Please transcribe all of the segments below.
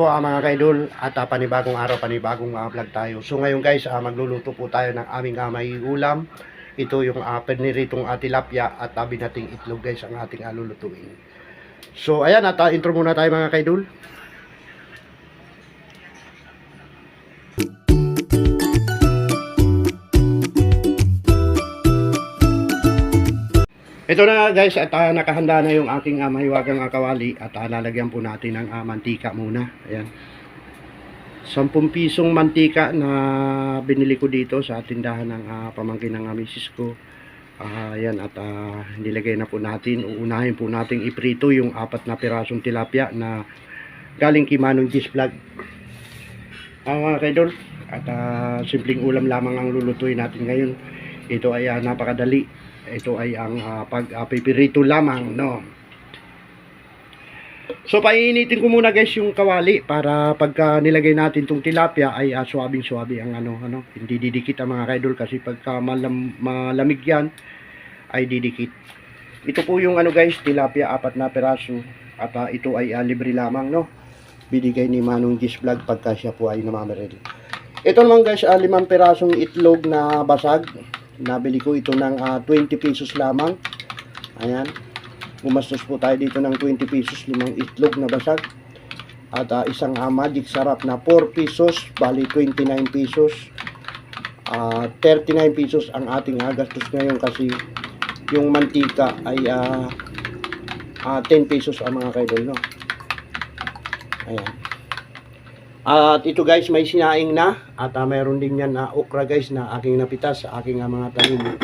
po mga kaidol at panibagong araw, panibagong vlog tayo. So ngayon guys, magluluto po tayo ng aming may ulam. Ito yung piniritong tilapia at binating itlog guys ang ating lulutuin. So ayan, at intro muna tayo mga kaidol. Ito na guys, at nakahanda na yung aking mahiwagang kawali at lalagyan po natin ng mantika muna. Ayan. 10 pisong mantika na binili ko dito sa tindahan ng pamangkin ng misis ko. Ayan, at nilagay na po natin. Uunahin po natin iprito yung 4 na pirasong tilapia na galing kay Manong Gis Vlog. Mga kaidol, at simpleng ulam lamang ang lulutuin natin ngayon. Ito ay napakadali. Ito ay ang pagpipirito lamang, no? So painitin ko muna guys yung kawali para pagka nilagay natin tong tilapia ay suwabing-suwabi ang hindi didikit ang mga kaidol kasi pagka malamig yan ay didikit. Ito po yung guys, tilapia 4 na piraso at ito ay libre lamang, no? Binigay ni Manong Gis Vlog pagka siya po ay namamaril. Ito naman guys, 5 pirasong itlog na basag. Nabili ko ito ng 20 pesos lamang. Ayan. Gumastos po tayo dito ng 20 pesos, 5 itlog na basag. At isang magic sarap na 4 pesos, bali 29 pesos. 39 pesos ang ating gastos ngayon kasi yung mantika ay 10 pesos ang mga kaidol, no? Ayan. At ito guys, may sinaing na at mayroon din yan okra guys na aking napitas sa aking mga tanim.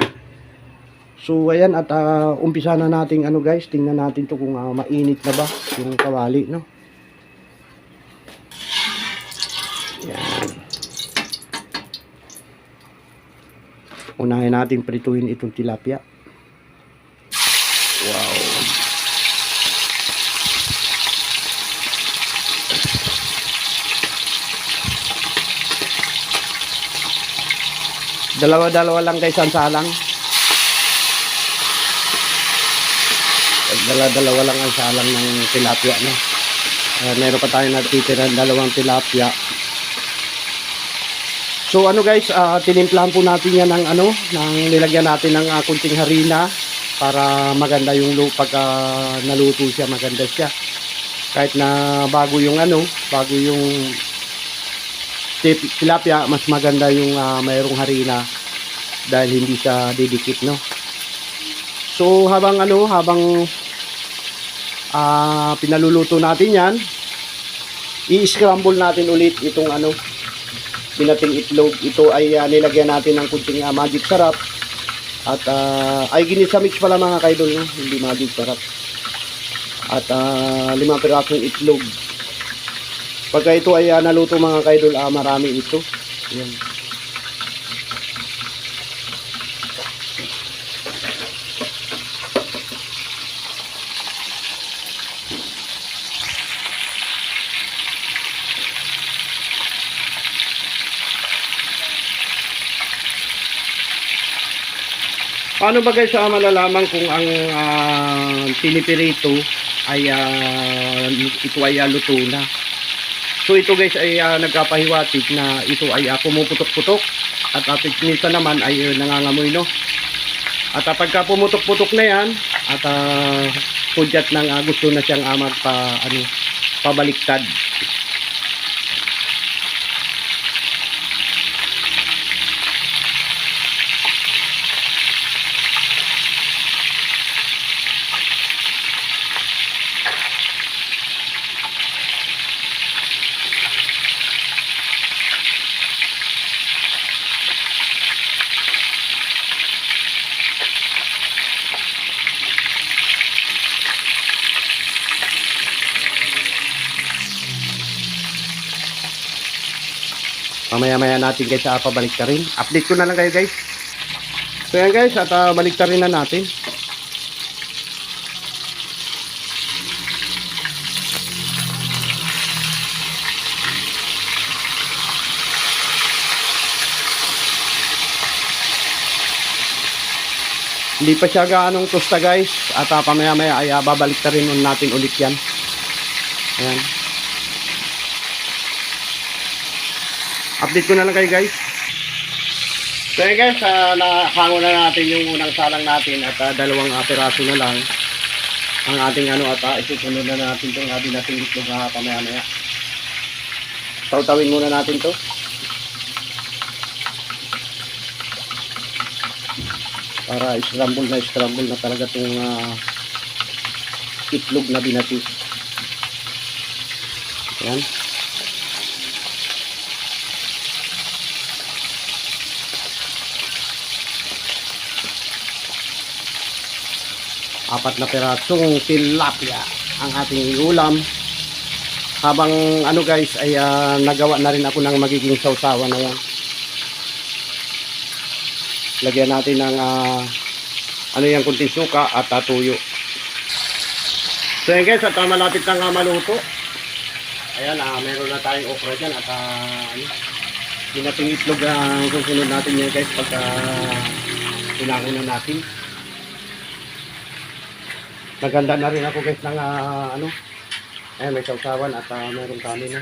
So ayan, at umpisa na natin guys, tingnan natin to kung mainit na ba yung kawali, no? Ayan. Unahin natin prituhin itong tilapia. Wow. Dalawa-dalawa lang guys ang salang. Dalawa lang ang salang ng tilapia, no? Meron pa tayo natitira 2 tilapia. So guys, tinimplahan po natin yan ng nang nilagyan natin ng kunting harina para maganda yung pagka naluto siya, maganda siya. Kahit na bago yung tilapia, mas maganda yung mayroong harina dahil hindi siya didikit, no? So habang pinaluluto natin yan, i-scramble natin ulit itong binating itlog. Ito ay nilagyan natin ng kunting magic sarap at ay ginisa mix pala mga kaidol, no? Hindi magic sarap. At 5 pirasong itlog. Pagka ito ay naluto mga kaidol, marami ito. Ayan. Paano ba guys malalaman kung ang pinipirito ay ito ay luto na? So ito guys ay nagkapahiwatig na ito ay pumuputok-putok at minsan naman ay nangangamoy, no? At pagka pumutok-putok na yan at pudyat ng gusto na siyang pabaliktad. Mamaya-maya natin guys pabalik ka rin. Update ko na lang kayo guys. So yan guys, at balik ka rin na natin. Hindi pa siya gaanong tosta guys. At pamaya-maya ay babalik na rin natin ulit yan. Ayan. Update ko na lang kayo guys. So yun guys, nakahango na natin yung unang salang natin at dalawang piraso na lang ang ating ano at isusunod na natin itong ating nating itlog pamaya-maya. Tawtawin muna natin to. Para scramble na talaga itong itlog na binati. Yan. Apat na pirasong tilapia ang ating iulam. Habang ano guys ay nagawa na rin ako ng magiging sausawan na yan. Lagyan natin ng ano yan, kunting suka at tuyo. So yan guys, at malapit na maluto. Ayan, meron na tayong okra dyan at pinating itlog ang susunod natin yan guys pagka pinako na natin. Naganda na rin ako guys ng ano, ayan, may sausawan at meron kami na.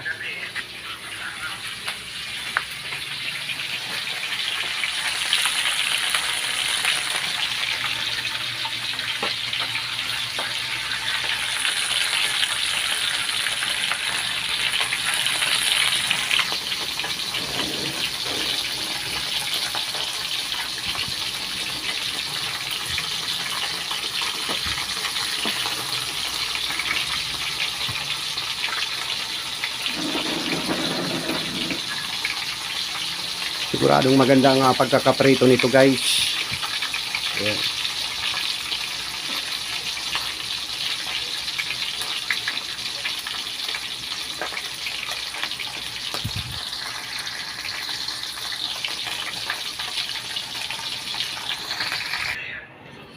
Siguradong magandang pagkakaprito nito guys. Ayan.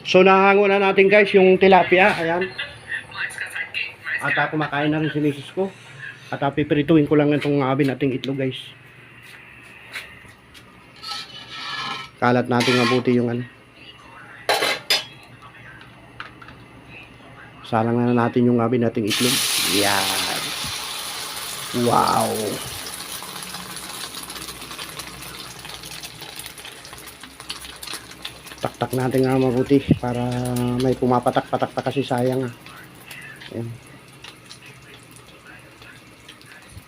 So nahango na natin guys yung tilapia. Ayan. At kumakain na rin si misis ko. At pipirituin ko lang itong nating itlog guys. Kalat natin mabuti yung ano. Salang na natin yung nating itlog. Yan. Wow. Taktak natin nga mabuti para may pumapatak-patak pa kasi sayang. Yan.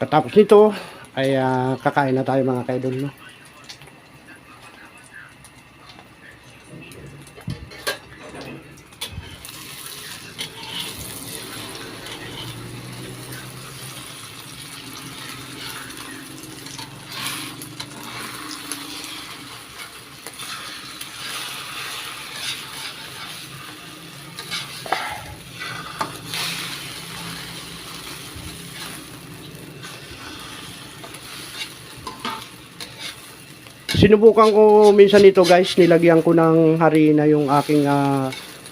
Katapos nito ay kakain na tayo mga kaidol, no? Sinubukan ko minsan ito guys, nilagyan ko ng harina yung aking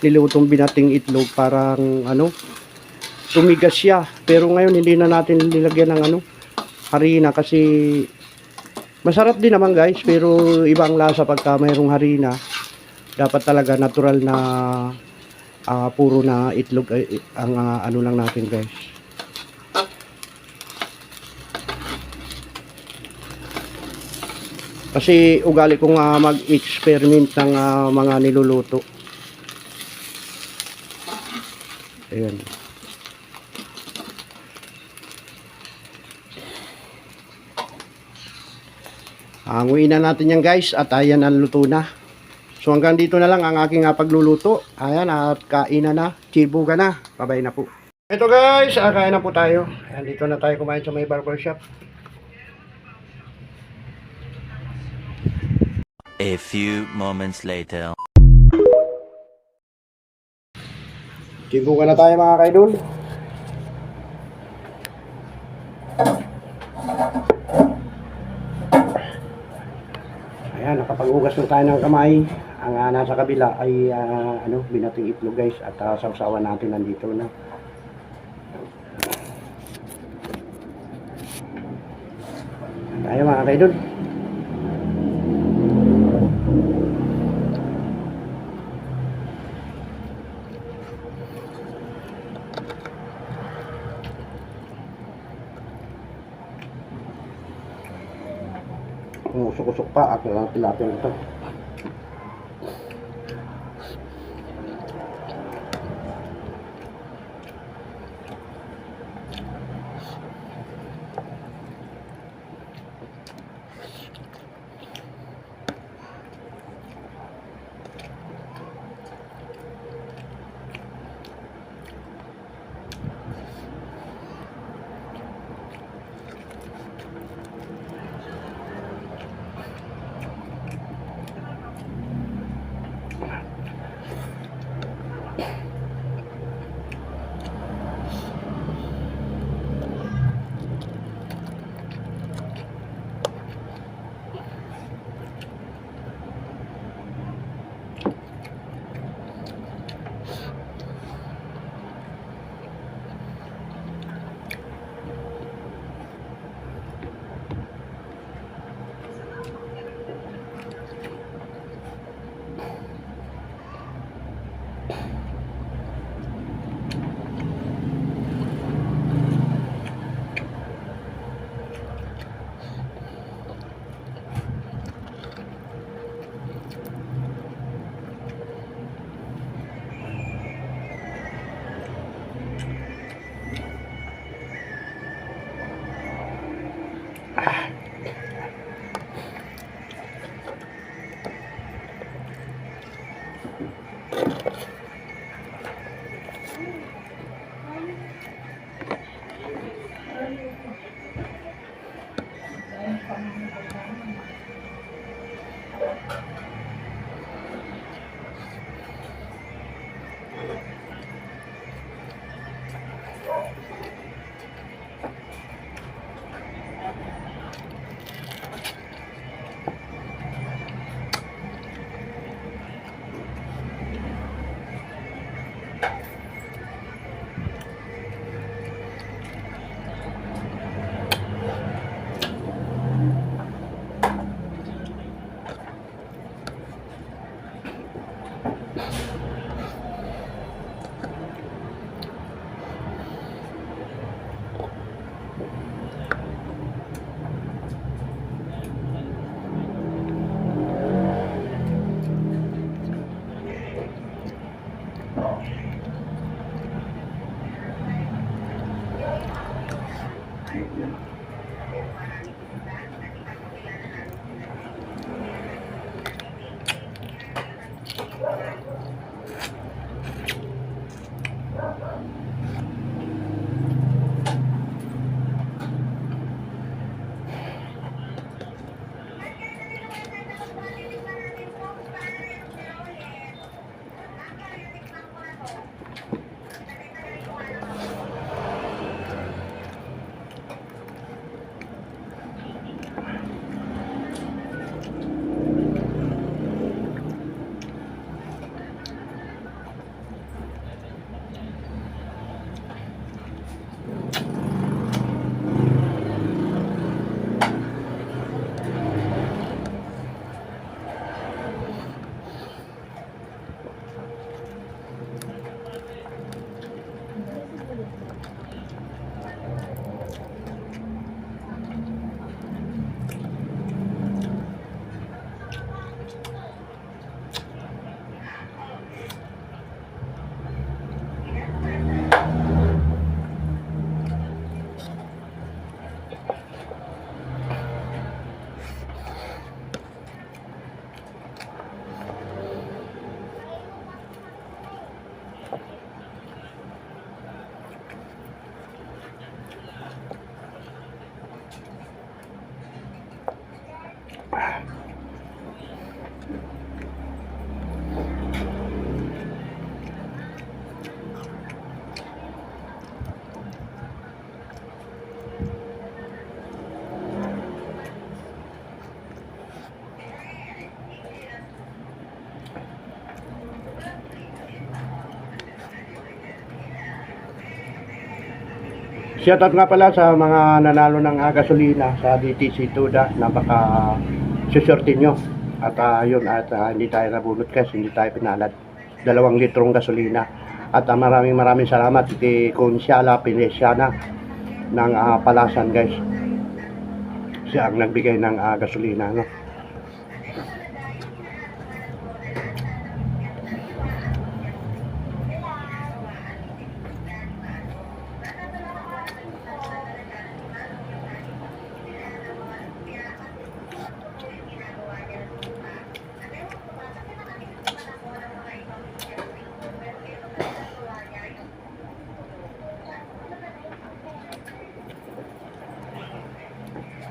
nilutong binating itlog, parang ano, tumigas siya. Pero ngayon hindi na natin nilagyan ng ano, harina kasi masarap din naman guys, pero ibang lasa pagka mayroong harina. Dapat talaga natural na puro na itlog ang ano lang natin guys. Kasi ugali kong mag-experiment ng mga niluluto. Ayan. Hanguin na natin yan guys at ayan ang luto na. So hanggang dito na lang ang aking pagluluto. Ayan at kainan na. Chibuga na. Bye-bye na po. Ito guys, kain na po tayo. Ayan, dito na tayo kumain sa may barbershop. A few moments later. Chibuga na tayo mga kaidol. Ayan, nakapag-ugas na tayo ng kamay. Ang nasa kabila ay ano, binating itlog guys at sausawan natin nandito na. Tayo mga kaidol. Umusok-usok pa at tilapia nito. Shoutout nga pala sa mga nanalo ng gasolina sa DTC Tuda. Napaka susorte nyo. At yun, hindi tayo nabunot guys, hindi tayo pinalad. 2 litrong gasolina. At maraming salamat kay Consiala Pinesiana ng Palasan guys. siya ang nagbigay ng gasolina, no?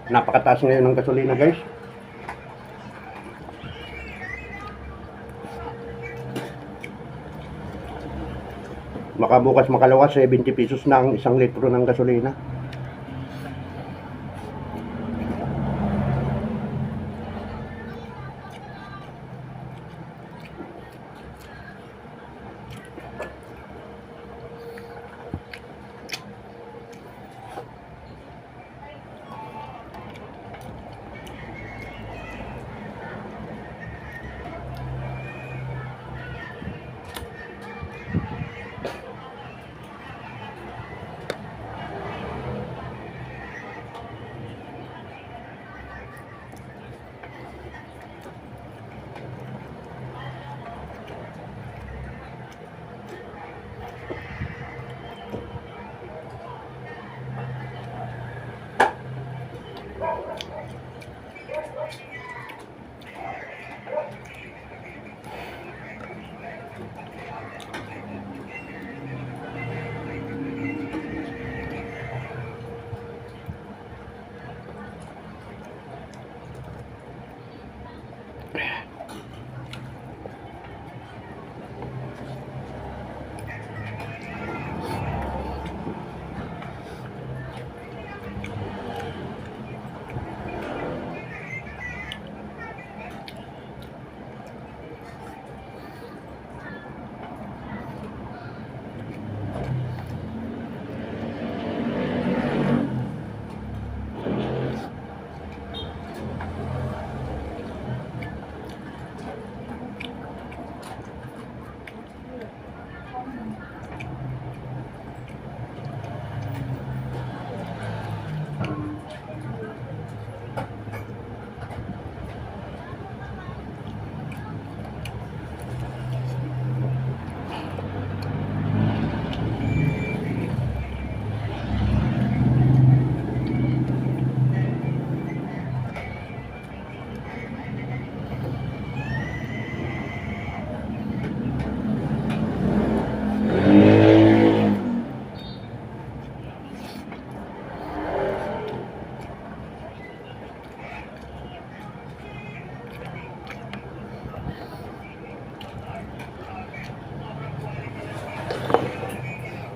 Napakataas ngayon ng gasolina, guys. Baka bukas makalawa 70 pesos na ang 1 litro ng gasolina.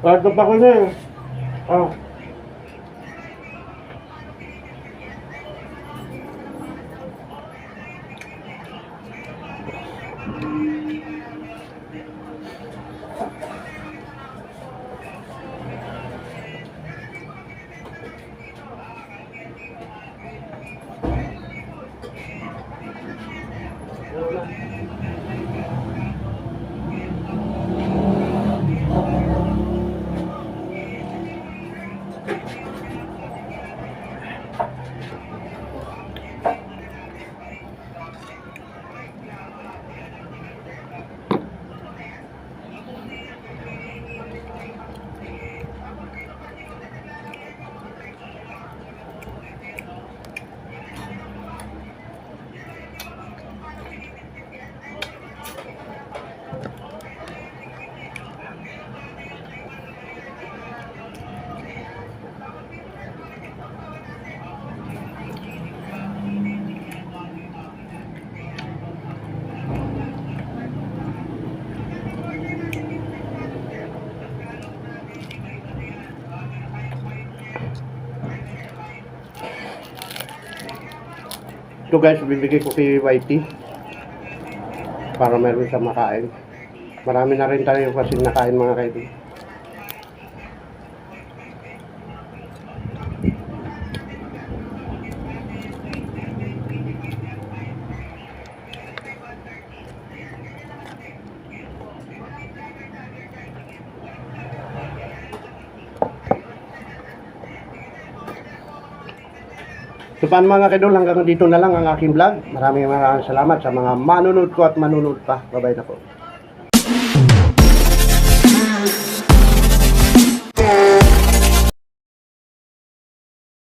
Ito pa ko na eh. Ah. Ito guys, bibigay ko kay Whitey para meron siya makain. Marami na rin tayo kasi nakain mga kaibigan. So paano mga kaidol, hanggang dito na lang ang aking vlog. Maraming salamat sa mga manunod ko at manunod pa. Bye-bye na po.